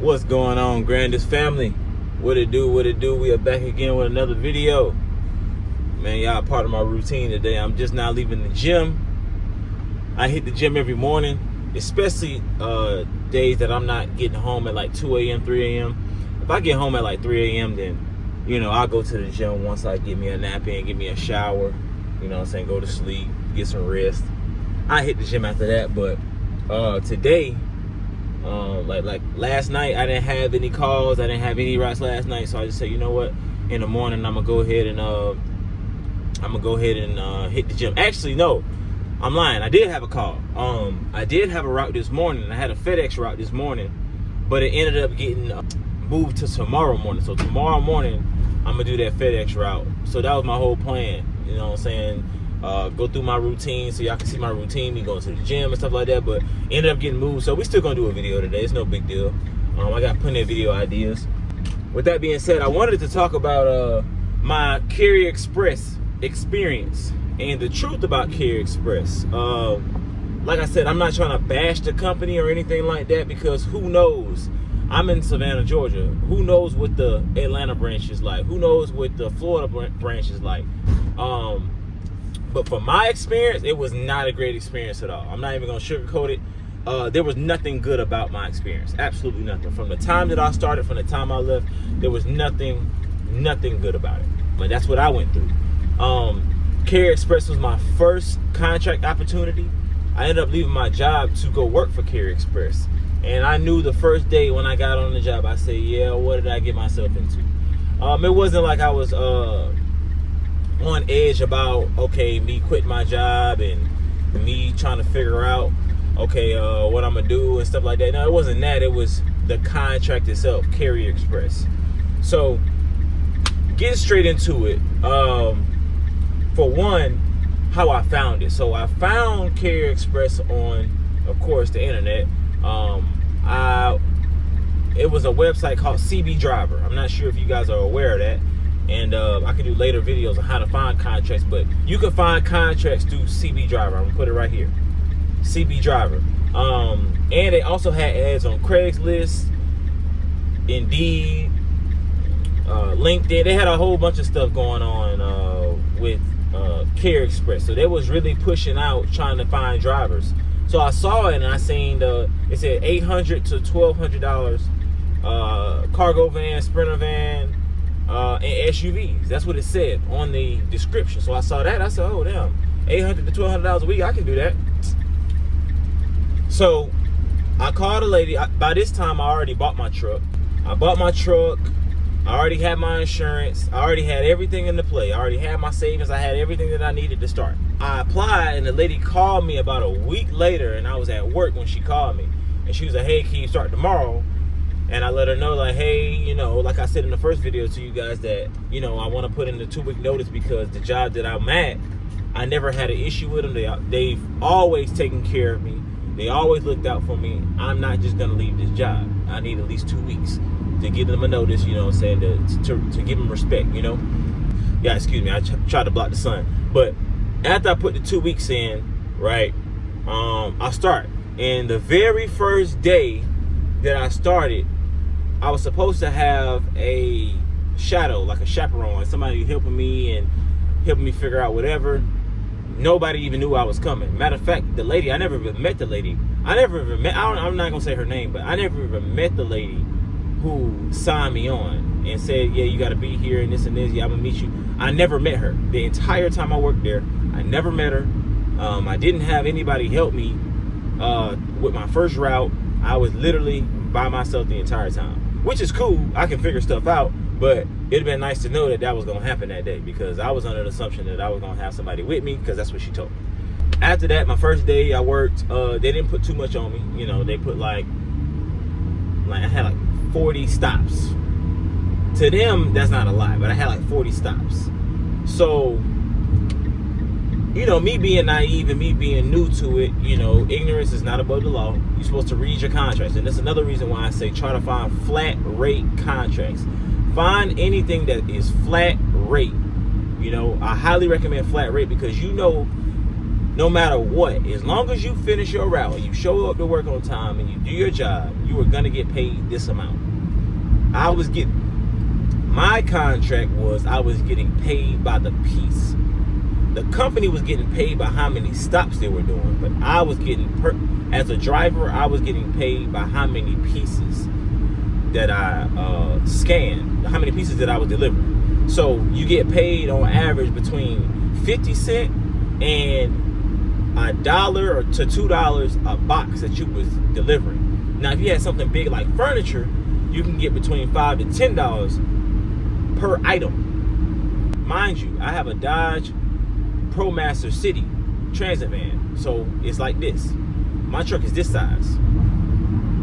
What's going on, Grandest family? What it do? We are back again with another video. Man, y'all, part of my routine today. I'm just now leaving the gym. I hit the gym every morning, especially days that I'm not getting home at like 2 a.m., 3 a.m. If I get home at like 3 a.m., then, I'll go to the gym once I get me a nap in, get me a shower, go to sleep, get some rest. I hit the gym after that, but today, like last night, I didn't have any calls. I didn't have any rides last night, so I just said, you know what? In the morning, I'm gonna go ahead and hit the gym. Actually, no, I'm lying. I did have a call. I did have a route this morning. I had a FedEx route this morning, but it ended up getting moved to tomorrow morning. So tomorrow morning, I'm gonna do that FedEx route. So that was my whole plan. You know what I'm saying? Go through my routine so y'all can see my routine, me going to the gym and stuff like that, but ended up getting moved. So we still gonna do a video today. It's no big deal. I got plenty of video ideas. With that being said, I wanted to talk about my Courier Express experience and the truth about Courier Express. Like I said, I'm not trying to bash the company or anything like that, because who knows? I'm in Savannah, Georgia. Who knows what the Atlanta branch is like? Who knows what the Florida branch is like? But from my experience, it was not a great experience at all. I'm not even gonna sugarcoat it. There was nothing good about my experience. Absolutely nothing. From the time that I started, from the time I left, there was nothing good about it. But that's what I went through. Courier Express was my first contract opportunity. I ended up leaving my job to go work for Courier Express. And I knew the first day when I got on the job, I said, yeah, what did I get myself into? It wasn't like I was on edge about, okay, me quitting my job and me trying to figure out, okay, what I'm gonna do and stuff like that. No, it wasn't that. It was the contract itself, Courier Express. So, getting straight into it, for one, how I found it. So I found Courier Express on, of course, the internet. It was a website called CB Driver. I'm not sure if you guys are aware of that. And I can do later videos on how to find contracts, but you can find contracts through CB Driver. I'm gonna put it right here, CB Driver. And they also had ads on Craigslist, Indeed, LinkedIn. They had a whole bunch of stuff going on with Courier Express. So they was really pushing out, trying to find drivers. So I saw it and I seen it said $800 to $1,200 cargo van, sprinter van, and SUVs. That's what it said on the description. So I saw that. I said, oh damn, $800 to $1,200 a week. I can do that. So I called a lady. By this time, I already bought my truck. I bought my truck. I already had my insurance. I already had everything in the play. I already had my savings. I had everything that I needed to start. I applied, and the lady called me about a week later, and I was at work when she called me. And she was like, hey, can you start tomorrow? And I let her know, like, hey, like I said in the first video to you guys that, I want to put in the 2-week notice, because the job that I'm at, I never had an issue with them. They've always taken care of me. They always looked out for me. I'm not just going to leave this job. I need at least 2 weeks to give them a notice, to give them respect, Yeah, excuse me, I tried to block the sun. But after I put the 2 weeks in, right, I start. And the very first day that I started, I was supposed to have a shadow, like a chaperone, somebody helping me and helping me figure out whatever. Nobody even knew I was coming. Matter of fact, the lady, I never even met the lady. I'm not going to say her name, but I never even met the lady who signed me on and said, yeah, you got to be here and this and this. Yeah, I'm going to meet you. I never met her. The entire time I worked there, I never met her. I didn't have anybody help me with my first route. I was literally by myself the entire time, which is cool. I can figure stuff out, but it'd been nice to know that that was going to happen that day, because I was under the assumption that I was going to have somebody with me, because that's what she told me. After that, my first day I worked, they didn't put too much on me. They put like I had like 40 stops. To them, that's not a lot, but I had like 40 stops. So, me being naive and me being new to it, ignorance is not above the law. You're supposed to read your contracts. And that's another reason why I say try to find flat rate contracts. Find anything that is flat rate. I highly recommend flat rate, because no matter what, as long as you finish your route and you show up to work on time and you do your job, you are gonna get paid this amount. My contract was I was getting paid by the piece. The company was getting paid by how many stops they were doing, but I was getting, as a driver, I was getting paid by how many pieces that I scanned, how many pieces that I was delivering. So you get paid on average between 50 cents and $1 to $2 a box that you was delivering. Now, if you had something big like furniture, you can get between $5 to $10 per item. Mind you, I have a Dodge ProMaster City transit van, so it's like this. My truck is this size.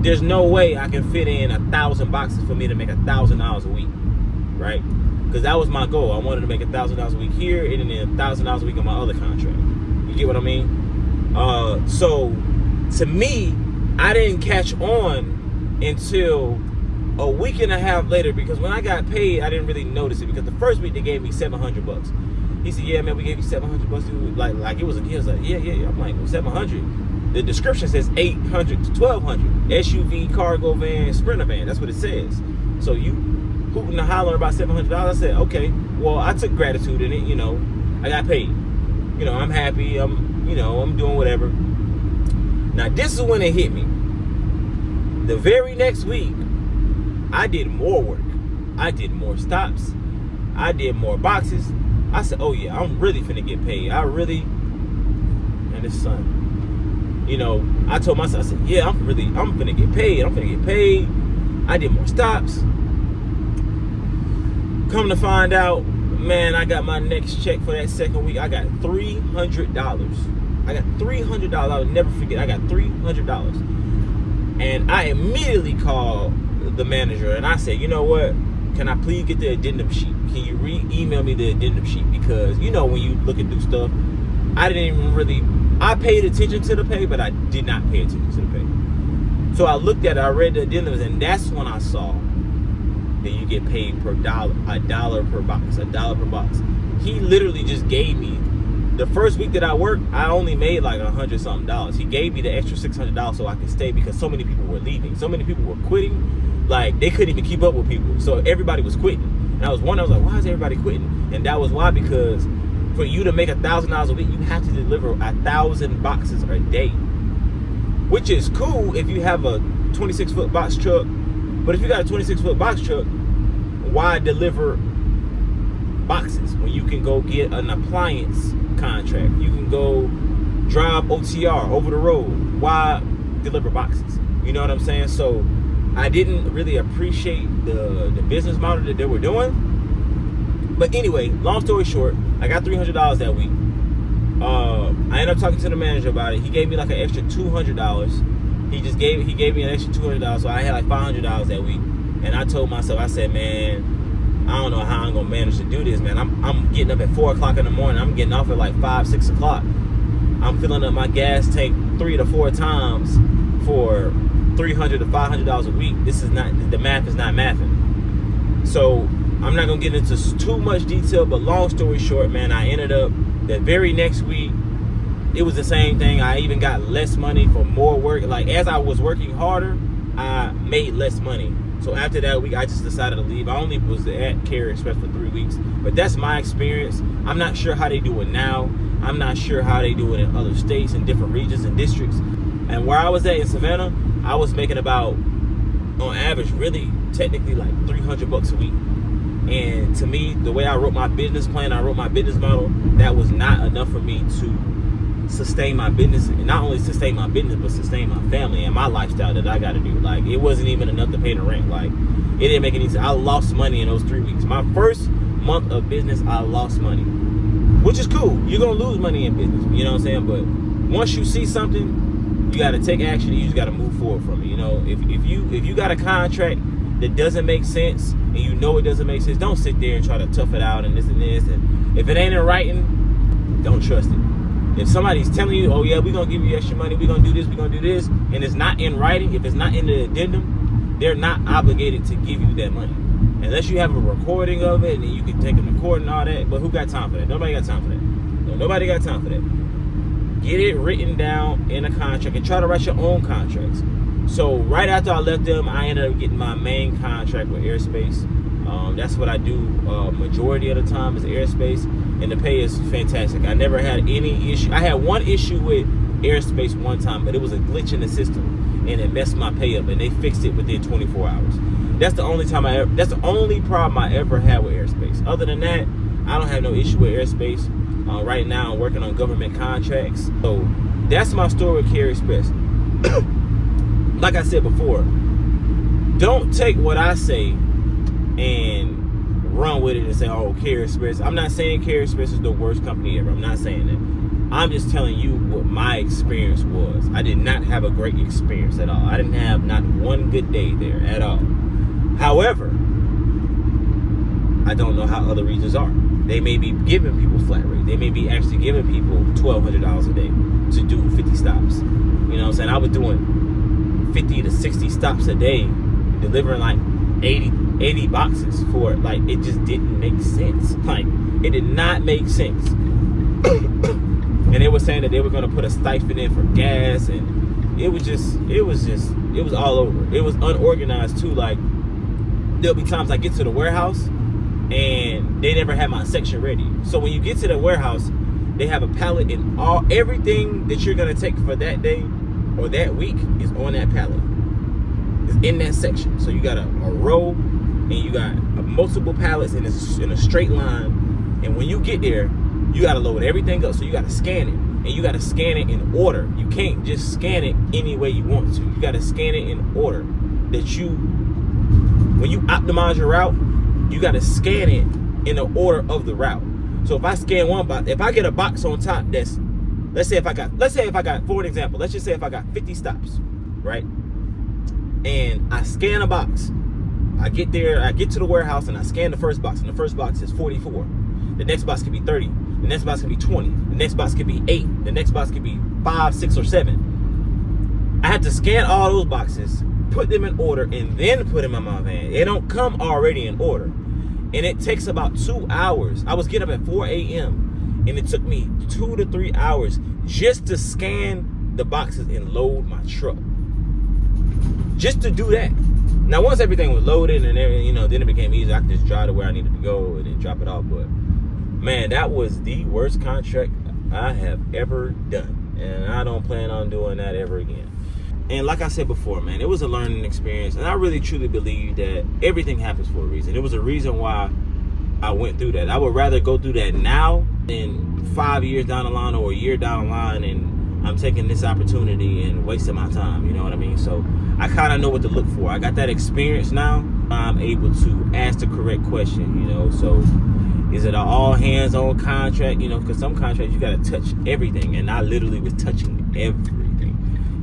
There's no way I can fit in 1,000 boxes for me to make $1,000 a week, right? Because that was my goal. I wanted to make $1,000 a week here and then $1,000 a week on my other contract. You get what I mean? So to me, I didn't catch on until a week and a half later, because when I got paid, I didn't really notice it, because the first week they gave me $700. He said, "Yeah, man, we gave you $700." Like he was like, yeah. I'm like, well, $700. The description says $800 to $1,200. SUV, cargo van, Sprinter van. That's what it says. So you hooting and hollering about $700. I said, okay. Well, I took gratitude in it. You know, I got paid. You know, I'm happy. I'm doing whatever. Now this is when it hit me. The very next week, I did more work. I did more stops. I did more boxes. I said, oh yeah, I'm really finna get paid. And this son, you know, I told myself, I said, yeah, I'm finna get paid. I did more stops. Come to find out, man, I got my next check for that second week. I got $300. I'll never forget. I got $300. And I immediately called the manager and I said, you know what? Can I please get the addendum sheet? Can you email me the addendum sheet? Because, you know, when you look at new stuff, I paid attention to the pay, but I did not pay attention to the pay. So I looked at it, I read the addendums, and that's when I saw that you get paid per dollar, $1 per box. He literally just gave me, the first week that I worked, I only made like $100-something. He gave me the extra $600 so I could stay, because so many people were leaving. So many people were quitting. Like, they couldn't even keep up with people. So everybody was quitting. And I was like, why is everybody quitting? And that was why, because for you to make $1,000 a week, you have to deliver 1,000 boxes a day. Which is cool if you have a 26-foot box truck. But if you got a 26-foot box truck, why deliver boxes when you can go get an appliance contract? You can go drive OTR over the road. Why deliver boxes? You know what I'm saying? So I didn't really appreciate the business model that they were doing. But anyway, long story short, I got $300 that week. I ended up talking to the manager about it. He gave me like an extra $200. He gave me an extra $200, so I had like $500 that week. And I told myself, I said, man, I don't know how I'm gonna manage to do this, man. I'm getting up at 4 o'clock in the morning. I'm getting off at like 5, 6 o'clock. I'm filling up my gas tank 3 to 4 times for $300 to $500 a week. The math is not mathing. So I'm not gonna get into too much detail, but long story short, man, I ended up that very next week, it was the same thing. I even got less money for more work. Like, as I was working harder, I made less money. So after that week, I just decided to leave. I only was at Courier Express for 3 weeks, but that's my experience. I'm not sure how they do it now. I'm not sure how they do it in other states and different regions and districts. And where I was at in Savannah, I was making about, on average, really technically like $300 a week. And to me, the way I wrote my business plan, I wrote my business model, that was not enough for me to sustain my business, and not only sustain my business, but sustain my family and my lifestyle that I got to do. Like, it wasn't even enough to pay the rent. Like, it didn't make any sense. I lost money in those 3 weeks. My first month of business, I lost money, which is cool. You're gonna lose money in business, you know what I'm saying? But once you see something, you got to take action, and you just got to move forward from it. You know, if you got a contract that doesn't make sense, and you know it doesn't make sense, don't sit there and try to tough it out and this and this. And if it ain't in writing, don't trust it. If somebody's telling you, oh yeah, we're gonna give you extra money, we're gonna do this, and it's not in writing, if it's not in the addendum, they're not obligated to give you that money. Unless you have a recording of it, and you can take a record and all that. But who got time for that? Nobody got time for that. Nobody got time for that. get it written down in a contract and try to write your own contracts. So right after I left them, I ended up getting my main contract with Airspace. That's what I do majority of the time is Airspace, and the pay is fantastic. I never had any issue. I had one issue with Airspace one time, but it was a glitch in the system, and it messed my pay up, and they fixed it within 24 hours. That's the only time that's the only problem I ever had with Airspace. Other than that, I don't have no issue with Airspace. Right now, I'm working on government contracts. So that's my story with Courier Express. Like I said before, don't take what I say and run with it and say, oh, Courier Express. I'm not saying Courier Express is the worst company ever. I'm not saying that. I'm just telling you what my experience was. I did not have a great experience at all. I didn't have not one good day there at all. However, I don't know how other regions are. They may be giving people flat rate. They may be actually giving people $1,200 a day to do 50 stops. You know what I'm saying? I was doing 50 to 60 stops a day, delivering like 80 boxes for it. Like, it just didn't make sense. Like, it did not make sense. And they were saying that they were going to put a stipend in for gas, and it was all over. It was unorganized too. Like, there'll be times I get to the warehouse and they never had my section ready. So when you get to the warehouse, they have a pallet, and everything that you're gonna take for that day or that week is on that pallet. It's in that section. So you got a row, and you got multiple pallets in a straight line. And when you get there, you gotta load everything up. So you gotta scan it, and you gotta scan it in order. You can't just scan it any way you want to. You gotta scan it in order that when you optimize your route, you got to scan it in the order of the route. So if I scan one box, if I get a box on top that's, let's say if I got, for an example, let's just say if I got 50 stops, right? And I scan a box. I get there, I get to the warehouse, and I scan the first box, and the first box is 44. The next box could be 30. The next box could be 20. The next box could be 8. The next box could be 5, 6, or 7. I have to scan all those boxes, put them in order, and then put them in my van. They don't come already in order. And it takes about 2 hours. I was getting up at 4 a.m. and it took me 2 to 3 hours just to scan the boxes and load my truck. Just to do that. Now, once everything was loaded and everything, then it became easy. I could just drive to where I needed to go and then drop it off. But man, that was the worst contract I have ever done. And I don't plan on doing that ever again. And like I said before, man, it was a learning experience. And I really, truly believe that everything happens for a reason. It was a reason why I went through that. I would rather go through that now than 5 years down the line or a year down the line, and I'm taking this opportunity and wasting my time. You know what I mean? So I kind of know what to look for. I got that experience now. I'm able to ask the correct question, So is it an all hands on contract? Because some contracts you got to touch everything. And I literally was touching everything.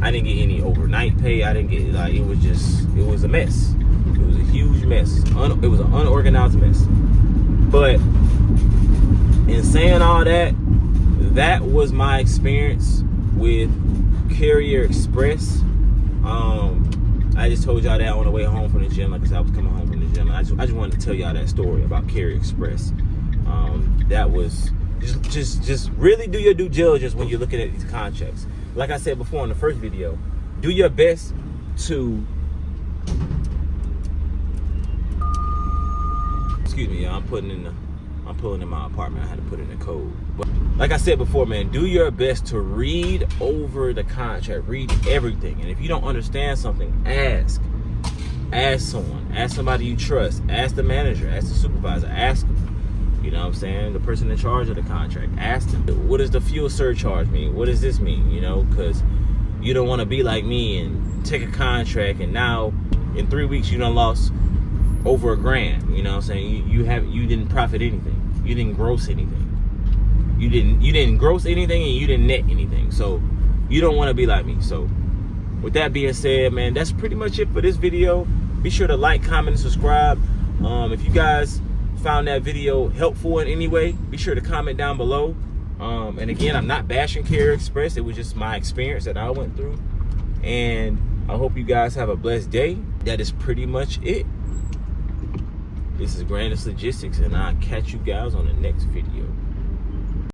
I didn't get any overnight pay. I didn't get, it was a mess. It was a huge mess. It was an unorganized mess. But in saying all that, that was my experience with Courier Express. I just told y'all that on the way home from the gym. Like I said, I was coming home from the gym. I just wanted to tell y'all that story about Courier Express. That was just really do your due diligence when you're looking at these contracts. Like I said before in the first video, do your best to, excuse me, y'all, I'm pulling in my apartment. I had to put in the code. But like I said before, man, do your best to read over the contract, read everything. And if you don't understand something, ask someone, ask somebody you trust, ask the manager, ask the supervisor, ask them. You know what I'm saying? The person in charge of the contract. Ask them, what does the fuel surcharge mean? What does this mean? Because you don't want to be like me and take a contract and now in 3 weeks you done lost over $1,000. You know what I'm saying? You didn't profit anything. You didn't gross anything. You didn't gross anything, and you didn't net anything. So you don't want to be like me. So with that being said, man, that's pretty much it for this video. Be sure to like, comment, and subscribe. If you guys found that video helpful in any way, be sure to comment down below. And again, I'm not bashing Courier Express. It was just my experience that I went through. And I hope you guys have a blessed day. That is pretty much it. This is Grandest Logistics, and I'll catch you guys on the next video.